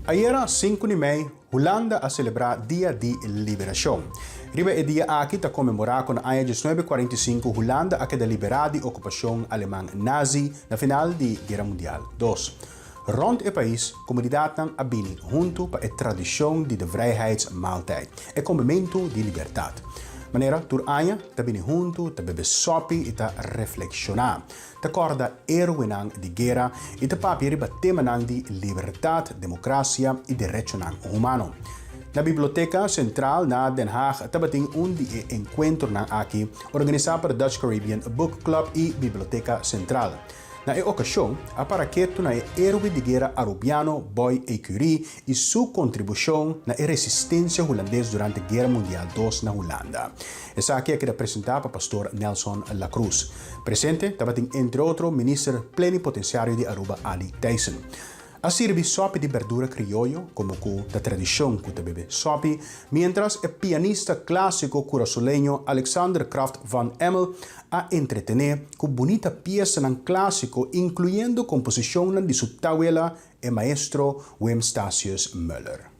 Ayer, 5 de maio, Hulanda a celebrar Dia de Liberação. Riba é dia aqui a comemorar com a 1945 Hulanda a queda liberada da ocupação alemã nazi na final da Guerra Mundial 2. Rond o país, a comunidade a bini junto para a tradição de Vrijheidsmaaltijd, e comimento de liberdade. Maneira, tur anya, ta bini junto, ta bebe sopi e ta reflexionar. Ta corda Héroe de Guera e ta papi riba tema de liberdade, democracia e direito humano. Na Biblioteka sentral na Den Haag tabating di encontro aqui organizado por Dutch Caribbean Book Club e Biblioteka Central. Na ocasião, a paraqueto na Héroe de Guera Arubiano, boy Ecury e sua contribuição na resistência holandesa durante a Guerra Mundial 2 na Hulanda. Essa aqui é que apresentada para o pastor Nelson La Cruz. Presente, tabating entre outros, ministro plenipotenciário de Aruba Ali Tyson. A sirve sopa de verdura criollo, como da tradição que bebe sopa, mientras o pianista clássico curaçoleño Alexander Kraft van Emmel a entretener com bonita pieza nan clássico, incluyendo composição de sua tauela e maestro Wim Stasius Müller.